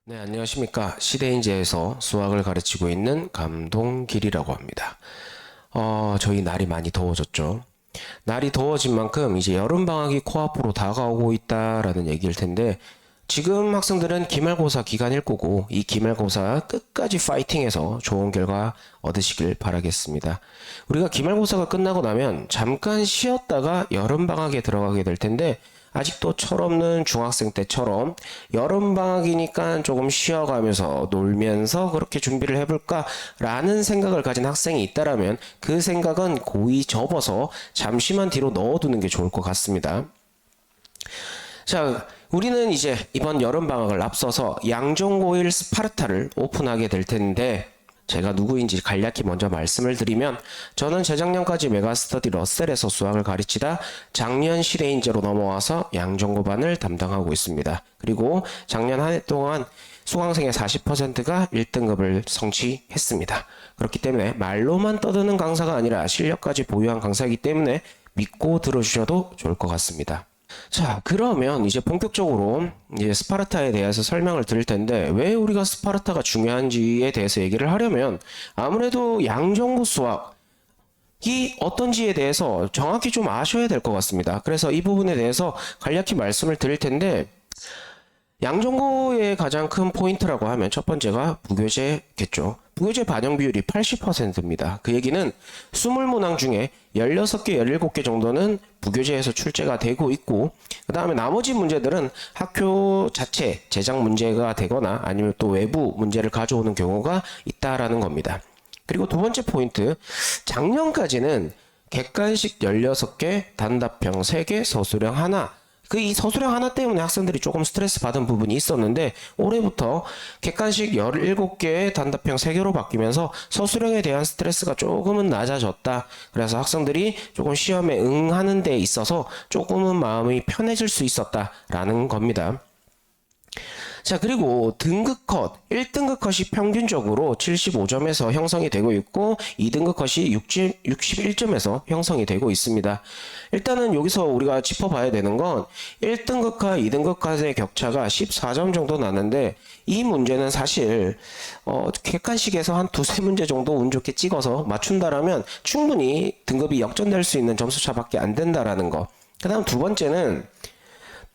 네, 안녕하십니까. 시대인재에서 수학을 가르치고 있는 감동길이라고 합니다. 저희 날이 많이 더워졌죠. 날이 더워진 만큼 이제 여름방학이 코앞으로 다가오고 있다라는 얘기일 텐데, 지금 학생들은 기말고사 기간일 거고, 이 기말고사 끝까지 파이팅해서 좋은 결과 얻으시길 바라겠습니다. 우리가 기말고사가 끝나고 나면 잠깐 쉬었다가 여름방학에 들어가게 될 텐데, 아직도 철없는 중학생 때처럼 여름방학이니까 조금 쉬어가면서 놀면서 그렇게 준비를 해볼까라는 생각을 가진 학생이 있다라면 그 생각은 고이 접어서 잠시만 뒤로 넣어두는 게 좋을 것 같습니다. 자, 우리는 이제 이번 여름방학을 앞서서 양종고일 스파르타를 오픈하게 될 텐데, 제가 누구인지 간략히 먼저 말씀을 드리면, 저는 재작년까지 메가스터디 러셀에서 수학을 가르치다 작년 실외인재로 넘어와서 양종고반을 담당하고 있습니다. 그리고 작년 한 해 동안 수강생의 40%가 1등급을 성취했습니다. 그렇기 때문에 말로만 떠드는 강사가 아니라 실력까지 보유한 강사이기 때문에 믿고 들어주셔도 좋을 것 같습니다. 자, 그러면 이제 본격적으로 이제 스파르타에 대해서 설명을 드릴 텐데, 왜 우리가 스파르타가 중요한지에 대해서 얘기를 하려면 아무래도 양정구 수학이 어떤지에 대해서 정확히 좀 아셔야 될 것 같습니다. 그래서 이 부분에 대해서 간략히 말씀을 드릴 텐데, 양정고의 가장 큰 포인트라고 하면 첫 번째가 부교재겠죠. 부교재 반영 비율이 80%입니다. 그 얘기는 20문항 중에 16개, 17개 정도는 부교재에서 출제가 되고 있고, 그 다음에 나머지 문제들은 학교 자체 제작 문제가 되거나 아니면 또 외부 문제를 가져오는 경우가 있다라는 겁니다. 그리고 두 번째 포인트, 작년까지는 객관식 16개, 단답형 3개, 서술형 하나, 이 서술형 하나 때문에 학생들이 조금 스트레스 받은 부분이 있었는데, 올해부터 객관식 17개의 단답형 3개로 바뀌면서 서술형에 대한 스트레스가 조금은 낮아졌다. 그래서 학생들이 조금 시험에 응하는 데 있어서 조금은 마음이 편해질 수 있었다라는 겁니다. 자, 그리고 등급 컷, 1등급 컷이 평균적으로 75점에서 형성이 되고 있고 2등급 컷이 61점에서 형성이 되고 있습니다. 일단은 여기서 우리가 짚어봐야 되는 건 1등급과 2등급 컷의 격차가 14점 정도 나는데, 이 문제는 사실 객관식에서 한 두세 문제 정도 운 좋게 찍어서 맞춘다라면 충분히 등급이 역전될 수 있는 점수차밖에 안 된다라는 거. 그 다음 두 번째는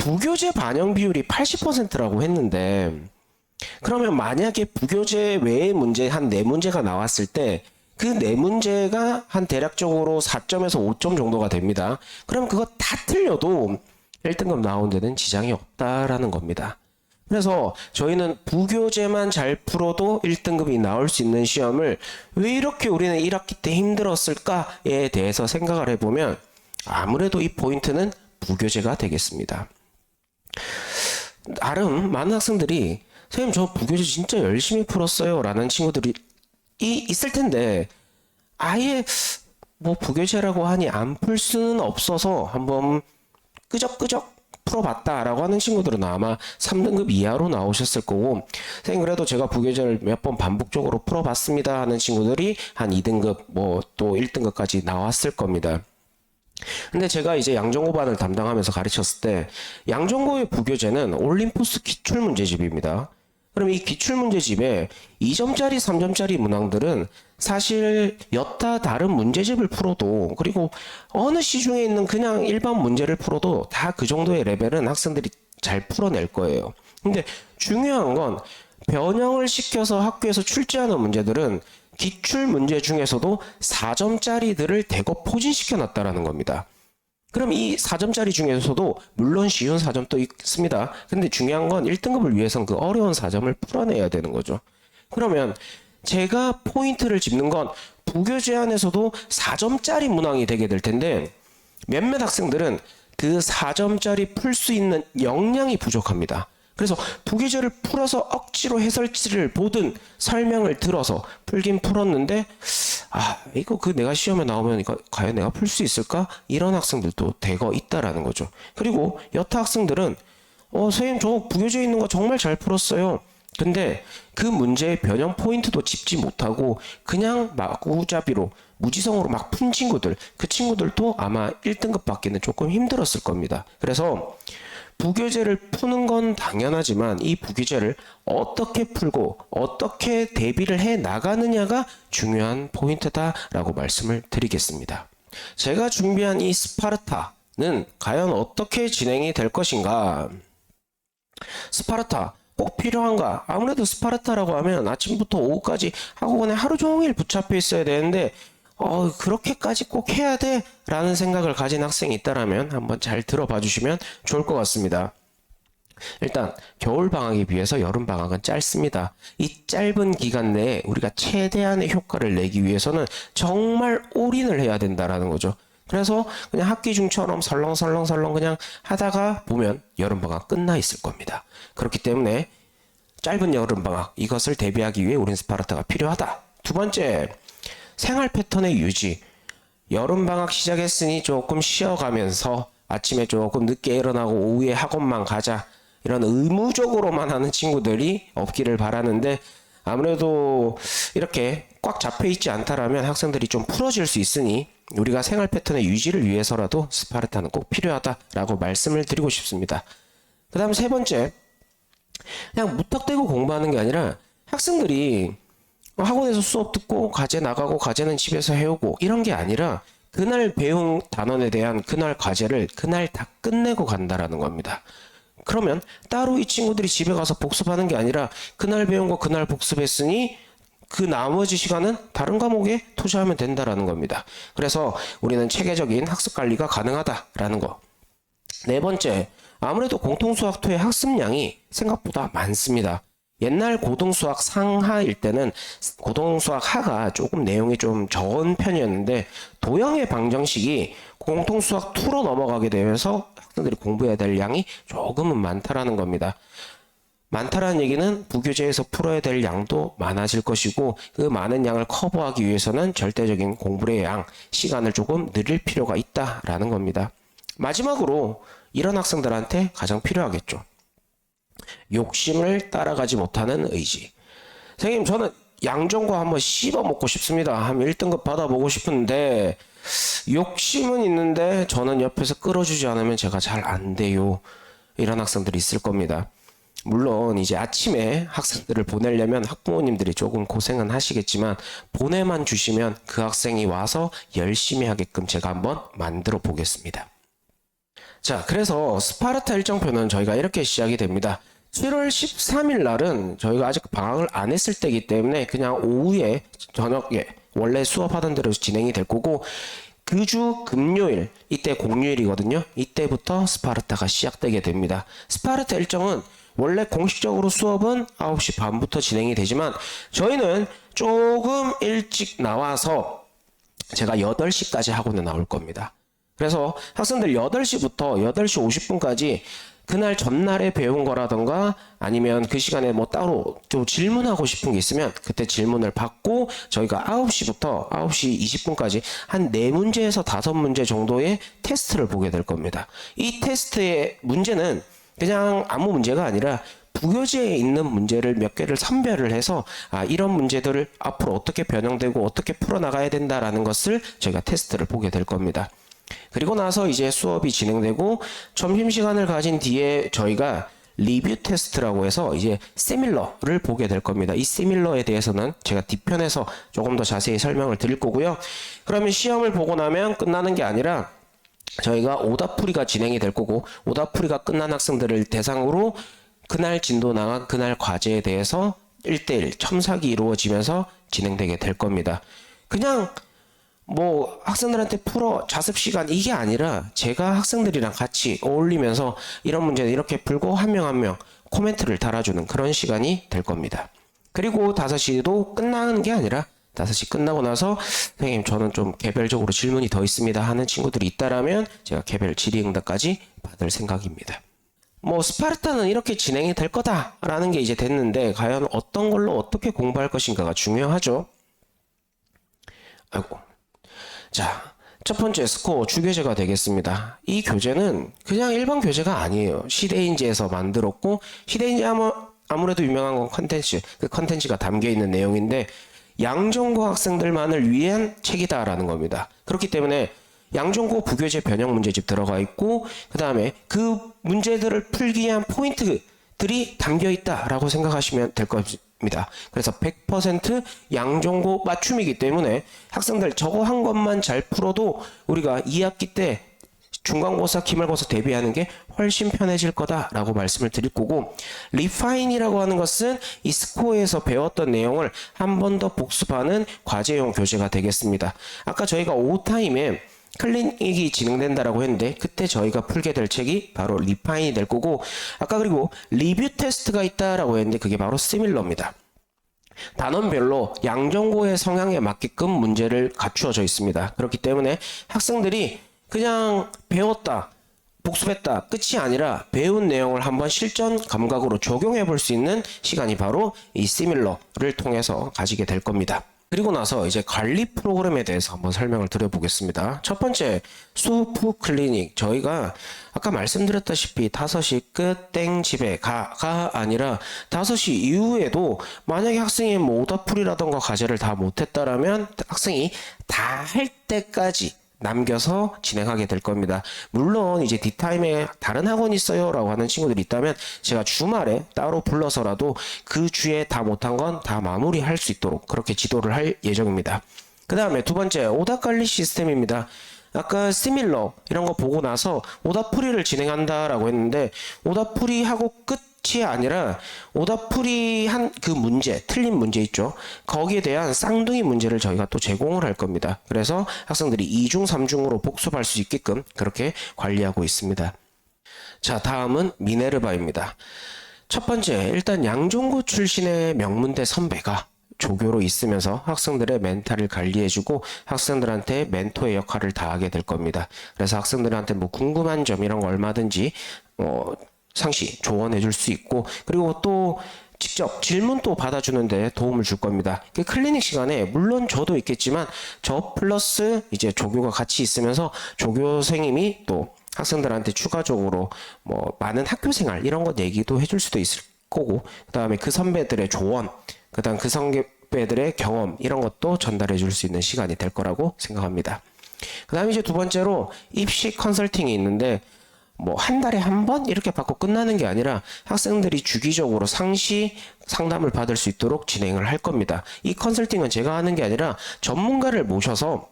부교재 반영 비율이 80%라고 했는데, 그러면 만약에 부교재 외의 문제 한 4문제가 나왔을 때 그 4문제가 한 대략적으로 4점에서 5점 정도가 됩니다. 그럼 그거 다 틀려도 1등급 나온 데는 지장이 없다라는 겁니다. 그래서 저희는 부교재만 잘 풀어도 1등급이 나올 수 있는 시험을 왜 이렇게 우리는 1학기 때 힘들었을까에 대해서 생각을 해보면 아무래도 이 포인트는 부교재가 되겠습니다. 나름 많은 학생들이 선생님 저 부교재 진짜 열심히 풀었어요 라는 친구들이 있을 텐데, 아예 뭐 부교재라고 하니 안 풀 수는 없어서 한번 끄적끄적 풀어봤다라고 하는 친구들은 아마 3등급 이하로 나오셨을 거고, 선생님 그래도 제가 부교재를 몇 번 반복적으로 풀어봤습니다 하는 친구들이 한 2등급 뭐 또 1등급까지 나왔을 겁니다. 근데 제가 이제 양정고반을 담당하면서 가르쳤을 때 양정고의 부교재는 올림푸스 기출문제집입니다. 그럼 이 기출문제집에 2점짜리, 3점짜리 문항들은 사실 여타 다른 문제집을 풀어도, 그리고 어느 시중에 있는 그냥 일반 문제를 풀어도 다 그 정도의 레벨은 학생들이 잘 풀어낼 거예요. 근데 중요한 건 변형을 시켜서 학교에서 출제하는 문제들은 기출 문제 중에서도 4점짜리들을 대거 포진시켜 놨다라는 겁니다. 그럼 이 4점짜리 중에서도 물론 쉬운 4점도 있습니다. 근데 중요한 건 1등급을 위해선 그 어려운 4점을 풀어내야 되는 거죠. 그러면 제가 포인트를 짚는 건 부교재 안에서도 4점짜리 문항이 되게 될 텐데, 몇몇 학생들은 그 4점짜리 풀 수 있는 역량이 부족합니다. 그래서 부교재를 풀어서 억지로 해설지를 보든 설명을 들어서 풀긴 풀었는데, 이거 내가 시험에 나오면 이거 과연 내가 풀 수 있을까? 이런 학생들도 대거 있다라는 거죠. 그리고 여타 학생들은 선생님 저 부교재에 있는 거 정말 잘 풀었어요. 근데 그 문제의 변형 포인트도 짚지 못하고 그냥 마구잡이로 무지성으로 막 푼 친구들, 그 친구들도 아마 1등급 받기는 조금 힘들었을 겁니다. 그래서 부교재를 푸는 건 당연하지만 이 부교재를 어떻게 풀고 어떻게 대비를 해 나가느냐가 중요한 포인트다라고 말씀을 드리겠습니다. 제가 준비한 이 스파르타는 과연 어떻게 진행이 될 것인가? 스파르타 꼭 필요한가? 아무래도 스파르타라고 하면 아침부터 오후까지 학원에 하루 종일 붙잡혀 있어야 되는데 그렇게까지 꼭 해야 돼? 라는 생각을 가진 학생이 있다라면 한번 잘 들어봐 주시면 좋을 것 같습니다. 일단 겨울방학에 비해서 여름방학은 짧습니다. 이 짧은 기간 내에 우리가 최대한의 효과를 내기 위해서는 정말 올인을 해야 된다라는 거죠. 그래서 그냥 학기 중처럼 설렁설렁 그냥 하다가 보면 여름방학 끝나 있을 겁니다. 그렇기 때문에 짧은 여름방학 이것을 대비하기 위해 우린 스파르타가 필요하다. 두 번째, 생활 패턴의 유지. 여름방학 시작했으니 조금 쉬어가면서 아침에 조금 늦게 일어나고 오후에 학원만 가자. 이런 의무적으로만 하는 친구들이 없기를 바라는데 아무래도 이렇게 꽉 잡혀 있지 않다라면 학생들이 좀 풀어질 수 있으니 우리가 생활 패턴의 유지를 위해서라도 스파르타는 꼭 필요하다라고 말씀을 드리고 싶습니다. 그 다음 세 번째, 그냥 무턱대고 공부하는 게 아니라 학생들이 학원에서 수업 듣고 과제 나가고 과제는 집에서 해오고 이런 게 아니라 그날 배운 단원에 대한 그날 과제를 그날 다 끝내고 간다라는 겁니다. 그러면 따로 이 친구들이 집에 가서 복습하는 게 아니라 그날 배운 거 그날 복습했으니 그 나머지 시간은 다른 과목에 투자하면 된다라는 겁니다. 그래서 우리는 체계적인 학습 관리가 가능하다라는 거. 네 번째, 아무래도 공통수학 2의 학습량이 생각보다 많습니다. 옛날 고등수학 상하일 때는 고등수학 하가 조금 내용이 좀 적은 편이었는데 도형의 방정식이 공통수학 2로 넘어가게 되면서 학생들이 공부해야 될 양이 조금은 많다라는 겁니다. 많다라는 얘기는 부교재에서 풀어야 될 양도 많아질 것이고 그 많은 양을 커버하기 위해서는 절대적인 공부의 양, 시간을 조금 늘릴 필요가 있다라는 겁니다. 마지막으로 이런 학생들한테 가장 필요하겠죠. 욕심을 따라가지 못하는 의지. 선생님, 저는 양전과 한번 씹어 먹고 싶습니다. 한 1등급 받아보고 싶은데 욕심은 있는데 저는 옆에서 끌어주지 않으면 제가 잘 안 돼요. 이런 학생들이 있을 겁니다. 물론 이제 아침에 학생들을 보내려면 학부모님들이 조금 고생은 하시겠지만 보내만 주시면 그 학생이 와서 열심히 하게끔 제가 한번 만들어 보겠습니다. 자, 그래서 스파르타 일정표는 저희가 이렇게 시작이 됩니다. 7월 13일 날은 저희가 아직 방학을 안 했을 때이기 때문에 그냥 오후에 저녁에 원래 수업하던 대로 진행이 될 거고 그 주 금요일, 이때 공휴일이거든요. 이때부터 스파르타가 시작되게 됩니다. 스파르타 일정은 원래 공식적으로 수업은 9시 반부터 진행이 되지만 저희는 조금 일찍 나와서 제가 8시까지 학원에 나올 겁니다. 그래서 학생들 8시부터 8시 50분까지 그날 전날에 배운 거라던가 아니면 그 시간에 뭐 따로 좀 질문하고 싶은 게 있으면 그때 질문을 받고 저희가 9시부터 9시 20분까지 한 4문제에서 5문제 정도의 테스트를 보게 될 겁니다. 이 테스트의 문제는 그냥 아무 문제가 아니라 부교재에 있는 문제를 몇 개를 선별을 해서 이런 문제들을 앞으로 어떻게 변형되고 어떻게 풀어나가야 된다라는 것을 저희가 테스트를 보게 될 겁니다. 그리고 나서 이제 수업이 진행되고 점심시간을 가진 뒤에 저희가 리뷰 테스트라고 해서 이제 시밀러를 보게 될 겁니다. 이 시밀러에 대해서는 제가 뒤편에서 조금 더 자세히 설명을 드릴 거고요. 그러면 시험을 보고 나면 끝나는 게 아니라 저희가 오답풀이가 진행이 될 거고 오답풀이가 끝난 학생들을 대상으로 그날 진도 나간 그날 과제에 대해서 1대1 첨삭이 이루어지면서 진행되게 될 겁니다. 그냥 뭐 학생들한테 풀어 자습 시간 이게 아니라 제가 학생들이랑 같이 어울리면서 이런 문제는 이렇게 풀고 한 명 한 명 코멘트를 달아주는 그런 시간이 될 겁니다. 그리고 5시도 끝나는 게 아니라 5시 끝나고 나서 선생님 저는 좀 개별적으로 질문이 더 있습니다 하는 친구들이 있다라면 제가 개별 질의응답까지 받을 생각입니다. 뭐 스파르타는 이렇게 진행이 될 거다라는 게 이제 됐는데 과연 어떤 걸로 어떻게 공부할 것인가가 중요하죠. 아이고. 자, 첫 번째 스코어 주교재가 되겠습니다. 이 교재는 그냥 일반 교재가 아니에요. 시대인지에서 만들었고 시대인지 아무래도 유명한 건 컨텐츠, 그 컨텐츠가 담겨 있는 내용인데 양전고 학생들만을 위한 책이다라는 겁니다. 그렇기 때문에 양전고 부교재 변형 문제집 들어가 있고 그 다음에 그 문제들을 풀기 위한 포인트들이 담겨 있다라고 생각하시면 될 겁니다. 그래서 100% 양전고 맞춤이기 때문에 학생들 저거 한 것만 잘 풀어도 우리가 2학기 때 중간고사, 기말고사 대비하는 게 훨씬 편해질 거다라고 말씀을 드릴 거고, 리파인이라고 하는 것은 이 스코어에서 배웠던 내용을 한 번 더 복습하는 과제용 교재가 되겠습니다. 아까 저희가 오타임에 클리닉이 진행된다라고 했는데 그때 저희가 풀게 될 책이 바로 리파인이 될 거고, 아까 그리고 리뷰 테스트가 있다라고 했는데 그게 바로 시밀러입니다. 단원별로 양전고의 성향에 맞게끔 문제를 갖추어져 있습니다. 그렇기 때문에 학생들이 그냥 배웠다, 복습했다 끝이 아니라 배운 내용을 한번 실전 감각으로 적용해 볼 수 있는 시간이 바로 이 시밀러를 통해서 가지게 될 겁니다. 그리고 나서 이제 관리 프로그램에 대해서 한번 설명을 드려보겠습니다. 첫 번째, 수프 클리닉. 저희가 아까 말씀드렸다시피 5시 끝 땡 집에 가가 아니라 5시 이후에도 만약에 학생이 뭐 오답풀이라던가 과제를 다 못했다라면 학생이 다 할 때까지 남겨서 진행하게 될 겁니다. 물론 이제 뒷타임에 다른 학원이 있어요 라고 하는 친구들이 있다면 제가 주말에 따로 불러서라도 그 주에 다 못한 건 다 마무리할 수 있도록 그렇게 지도를 할 예정입니다. 그 다음에 두 번째, 오답 관리 시스템입니다. 아까 시밀러 이런 거 보고 나서 오답풀이를 진행한다라고 했는데 오답풀이 하고 끝이 아니라 오답풀이 한 그 문제, 틀린 문제 있죠. 거기에 대한 쌍둥이 문제를 저희가 또 제공을 할 겁니다. 그래서 학생들이 2중, 3중으로 복습할 수 있게끔 그렇게 관리하고 있습니다. 자, 다음은 미네르바입니다. 첫 번째, 일단 양전고 출신의 명문대 선배가 조교로 있으면서 학생들의 멘탈을 관리해주고 학생들한테 멘토의 역할을 다하게 될 겁니다. 그래서 학생들한테 뭐 궁금한 점 이런 거 얼마든지 상시 조언해 줄 수 있고, 그리고 또 직접 질문도 받아주는데 도움을 줄 겁니다. 그 클리닉 시간에 물론 저도 있겠지만 저 플러스 이제 조교가 같이 있으면서 조교 선생님이 또 학생들한테 추가적으로 뭐 많은 학교 생활 이런 것 얘기도 해줄 수도 있을 거고, 그 다음에 그 선배들의 조언, 그 다음 그 선배들의 경험 이런 것도 전달해 줄 수 있는 시간이 될 거라고 생각합니다. 그 다음에 이제 두 번째로 입시 컨설팅이 있는데 뭐 한 달에 한 번 이렇게 받고 끝나는 게 아니라 학생들이 주기적으로 상시 상담을 받을 수 있도록 진행을 할 겁니다. 이 컨설팅은 제가 하는 게 아니라 전문가를 모셔서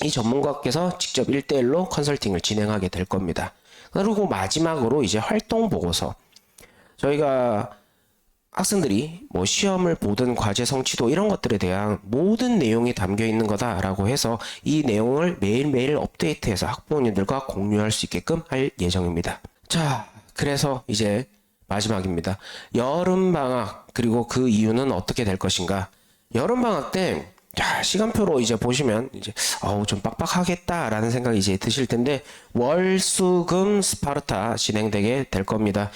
이 전문가께서 직접 1대1로 컨설팅을 진행하게 될 겁니다. 그리고 마지막으로 이제 활동 보고서. 저희가 학생들이 뭐 시험을 보든 과제 성취도 이런 것들에 대한 모든 내용이 담겨 있는 거다라고 해서 이 내용을 매일매일 업데이트해서 학부모님들과 공유할 수 있게끔 할 예정입니다. 자, 그래서 이제 마지막입니다. 여름방학, 그리고 그 이유는 어떻게 될 것인가. 여름방학 때 자, 시간표로 이제 보시면 이제 좀 빡빡하겠다라는 생각이 이제 드실 텐데 월, 수, 금, 스파르타 진행되게 될 겁니다.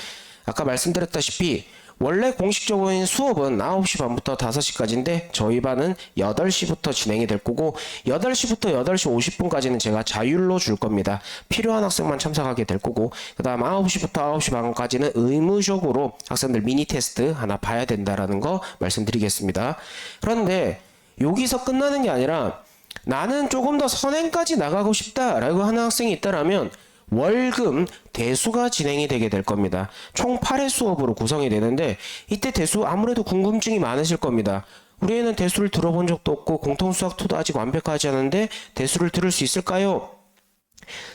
아까 말씀드렸다시피 원래 공식적인 수업은 9시 반부터 5시까지인데 저희 반은 8시부터 진행이 될 거고 8시부터 8시 50분까지는 제가 자율로 줄 겁니다. 필요한 학생만 참석하게 될 거고, 그 다음 9시부터 9시 반까지는 의무적으로 학생들 미니 테스트 하나 봐야 된다라는 거 말씀드리겠습니다. 그런데 여기서 끝나는 게 아니라 나는 조금 더 선행까지 나가고 싶다라고 하는 학생이 있다라면 월금 대수가 진행이 되게 될 겁니다. 총 8회 수업으로 구성이 되는데 이때 대수 아무래도 궁금증이 많으실 겁니다. 우리 애는 대수를 들어본 적도 없고 공통수학투도 아직 완벽하지 않은데 대수를 들을 수 있을까요?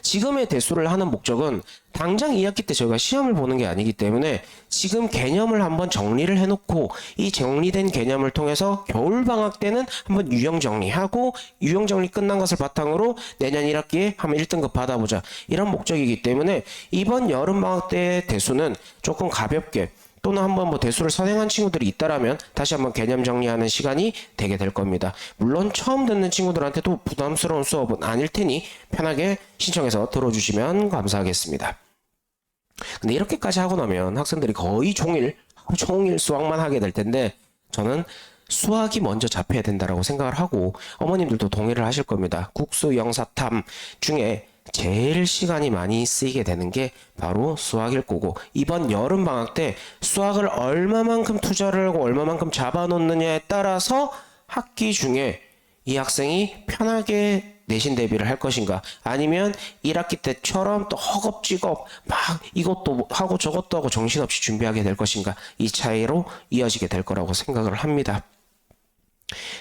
지금의 대수를 하는 목적은 당장 2학기 때 저희가 시험을 보는 게 아니기 때문에 지금 개념을 한번 정리를 해놓고 이 정리된 개념을 통해서 겨울방학 때는 한번 유형 정리하고 유형 정리 끝난 것을 바탕으로 내년 1학기에 한번 1등급 받아보자, 이런 목적이기 때문에 이번 여름방학 때 대수는 조금 가볍게 또는 한번 뭐 대수를 선행한 친구들이 있다라면 다시 한번 개념 정리하는 시간이 되게 될 겁니다. 물론 처음 듣는 친구들한테도 부담스러운 수업은 아닐 테니 편하게 신청해서 들어주시면 감사하겠습니다. 근데 이렇게까지 하고 나면 학생들이 거의 종일 수학만 하게 될 텐데 저는 수학이 먼저 잡혀야 된다라고 생각을 하고 어머님들도 동의를 하실 겁니다. 국수, 영사탐 중에 제일 시간이 많이 쓰이게 되는 게 바로 수학일 거고, 이번 여름방학 때 수학을 얼마만큼 투자를 하고 얼마만큼 잡아놓느냐에 따라서 학기 중에 이 학생이 편하게 내신 대비를 할 것인가, 아니면 1학기 때처럼 또 허겁지겁 막 이것도 하고 저것도 하고 정신없이 준비하게 될 것인가, 이 차이로 이어지게 될 거라고 생각을 합니다.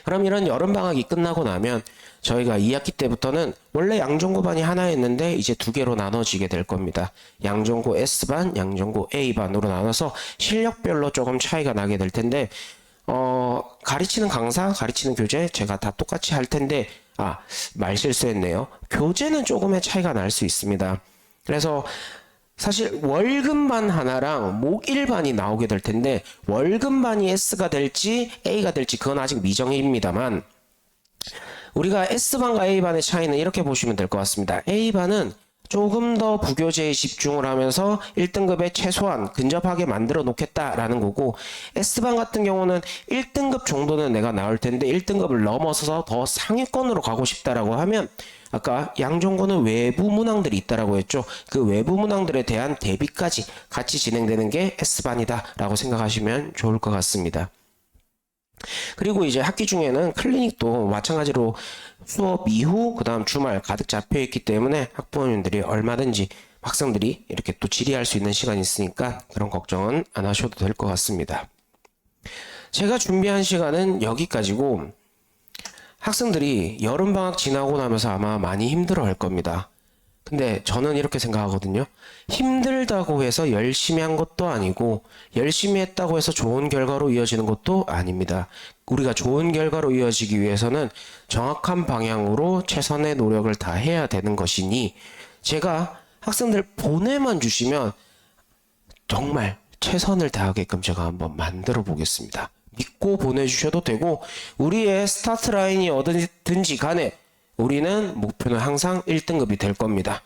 그럼 이런 여름방학이 끝나고 나면 저희가 2학기 때부터는 원래 양전고반이 하나였는데 이제 두 개로 나눠지게 될 겁니다. 양전고 S반, 양전고 A반으로 나눠서 실력별로 조금 차이가 나게 될 텐데, 가르치는 강사, 가르치는 교재 제가 다 똑같이 할 텐데, 말 실수했네요. 교재는 조금의 차이가 날 수 있습니다. 그래서 사실 월급반 하나랑 목일반이 나오게 될 텐데, 월급반이 S가 될지 A가 될지 그건 아직 미정입니다만, 우리가 S반과 A반의 차이는 이렇게 보시면 될 것 같습니다. A반은 조금 더 부교재에 집중을 하면서 1등급에 최소한 근접하게 만들어 놓겠다라는 거고, S반 같은 경우는 1등급 정도는 내가 나올 텐데 1등급을 넘어서서 더 상위권으로 가고 싶다라고 하면, 아까 양전고는 외부 문항들이 있다라고 했죠. 그 외부 문항들에 대한 대비까지 같이 진행되는 게 S반이다라고 생각하시면 좋을 것 같습니다. 그리고 이제 학기 중에는 클리닉도 마찬가지로 수업 이후 그다음 주말 가득 잡혀 있기 때문에 학부모님들이 얼마든지 학생들이 이렇게 또 질의할 수 있는 시간이 있으니까 그런 걱정은 안 하셔도 될 것 같습니다. 제가 준비한 시간은 여기까지고, 학생들이 여름방학 지나고 나면서 아마 많이 힘들어 할 겁니다. 근데 저는 이렇게 생각하거든요. 힘들다고 해서 열심히 한 것도 아니고, 열심히 했다고 해서 좋은 결과로 이어지는 것도 아닙니다. 우리가 좋은 결과로 이어지기 위해서는 정확한 방향으로 최선의 노력을 다해야 되는 것이니, 제가 학생들 보내만 주시면 정말 최선을 다하게끔 제가 한번 만들어 보겠습니다. 믿고 보내주셔도 되고, 우리의 스타트 라인이 어디든지 간에 우리는 목표는 항상 1등급이 될 겁니다.